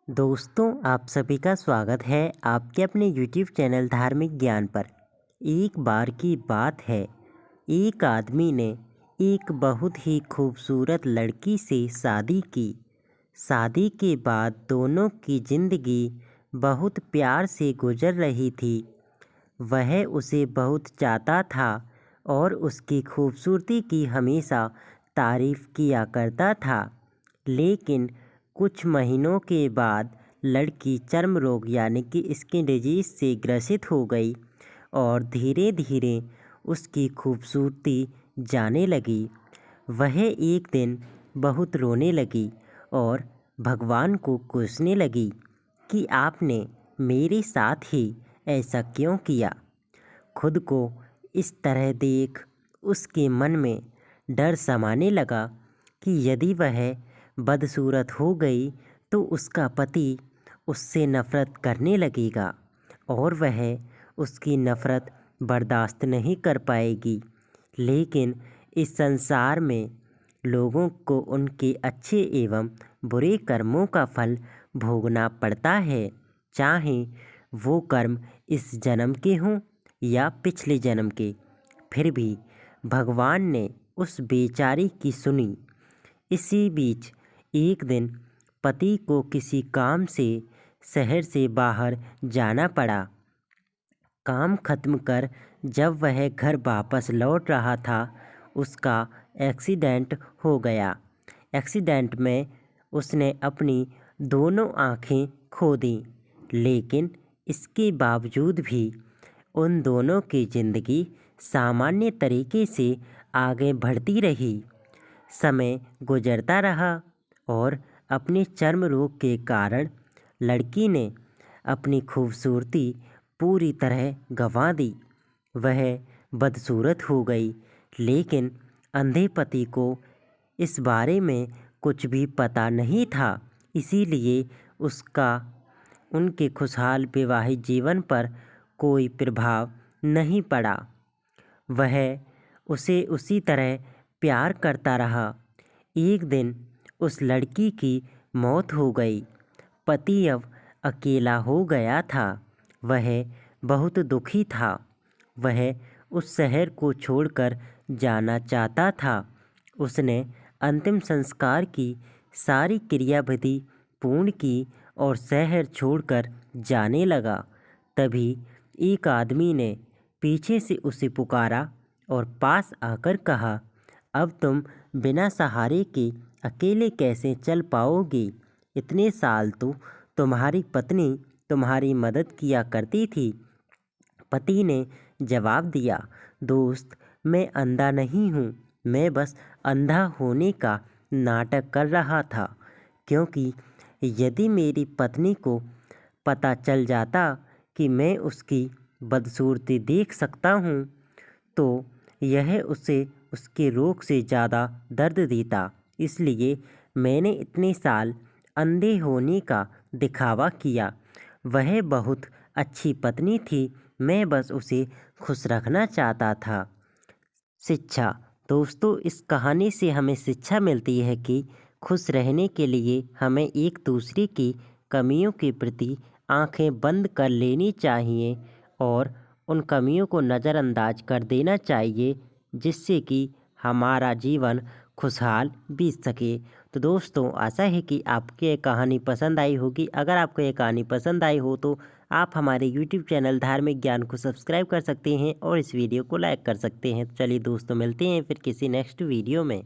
दोस्तों, आप सभी का स्वागत है आपके अपने यूट्यूब चैनल धार्मिक ज्ञान पर। एक बार की बात है, एक आदमी ने एक बहुत ही खूबसूरत लड़की से शादी की। शादी के बाद दोनों की ज़िंदगी बहुत प्यार से गुजर रही थी। वह उसे बहुत चाहता था और उसकी खूबसूरती की हमेशा तारीफ़ किया करता था। लेकिन कुछ महीनों के बाद लड़की चर्म रोग यानी कि स्किन डिजीज़ से ग्रसित हो गई और धीरे धीरे उसकी खूबसूरती जाने लगी। वह एक दिन बहुत रोने लगी और भगवान को कोसने लगी कि आपने मेरे साथ ही ऐसा क्यों किया। खुद को इस तरह देख उसके मन में डर समाने लगा कि यदि वह बदसूरत हो गई तो उसका पति उससे नफ़रत करने लगेगा और वह उसकी नफ़रत बर्दाश्त नहीं कर पाएगी। लेकिन इस संसार में लोगों को उनके अच्छे एवं बुरे कर्मों का फल भोगना पड़ता है, चाहे वो कर्म इस जन्म के हों या पिछले जन्म के। फिर भी भगवान ने उस बेचारी की सुनी। इसी बीच एक दिन पति को किसी काम से शहर से बाहर जाना पड़ा। काम खत्म कर जब वह घर वापस लौट रहा था, उसका एक्सीडेंट हो गया। एक्सीडेंट में उसने अपनी दोनों आँखें खो दीं। लेकिन इसके बावजूद भी उन दोनों की ज़िंदगी सामान्य तरीके से आगे बढ़ती रही। समय गुजरता रहा और अपने चर्म रोग के कारण लड़की ने अपनी खूबसूरती पूरी तरह गंवा दी। वह बदसूरत हो गई। लेकिन अंधे पति को इस बारे में कुछ भी पता नहीं था, इसीलिए उसका उनके खुशहाल वैवाहिक जीवन पर कोई प्रभाव नहीं पड़ा। वह उसे उसी तरह प्यार करता रहा। एक दिन उस लड़की की मौत हो गई। पति अब अकेला हो गया था। वह बहुत दुखी था। वह उस शहर को छोड़कर जाना चाहता था। उसने अंतिम संस्कार की सारी क्रियाविधि पूर्ण की और शहर छोड़कर जाने लगा। तभी एक आदमी ने पीछे से उसे पुकारा और पास आकर कहा, अब तुम बिना सहारे के अकेले कैसे चल पाओगे? इतने साल तो तुम्हारी पत्नी तुम्हारी मदद किया करती थी। पति ने जवाब दिया, दोस्त, मैं अंधा नहीं हूँ, मैं बस अंधा होने का नाटक कर रहा था। क्योंकि यदि मेरी पत्नी को पता चल जाता कि मैं उसकी बदसूरती देख सकता हूँ, तो यह उसे उसके रोग से ज़्यादा दर्द देता। इसलिए मैंने इतने साल अंधे होने का दिखावा किया। वह बहुत अच्छी पत्नी थी, मैं बस उसे खुश रखना चाहता था। शिक्षा। दोस्तों, इस कहानी से हमें शिक्षा मिलती है कि खुश रहने के लिए हमें एक दूसरे की कमियों के प्रति आंखें बंद कर लेनी चाहिए और उन कमियों को नज़रअंदाज कर देना चाहिए, जिससे कि हमारा जीवन खुशहाल बीत सके। तो दोस्तों, आशा है कि आपको ये कहानी पसंद आई होगी। अगर आपको ये कहानी पसंद आई हो तो आप हमारे यूट्यूब चैनल धार्मिक ज्ञान को सब्सक्राइब कर सकते हैं और इस वीडियो को लाइक कर सकते हैं। तो चलिए दोस्तों, मिलते हैं फिर किसी नेक्स्ट वीडियो में।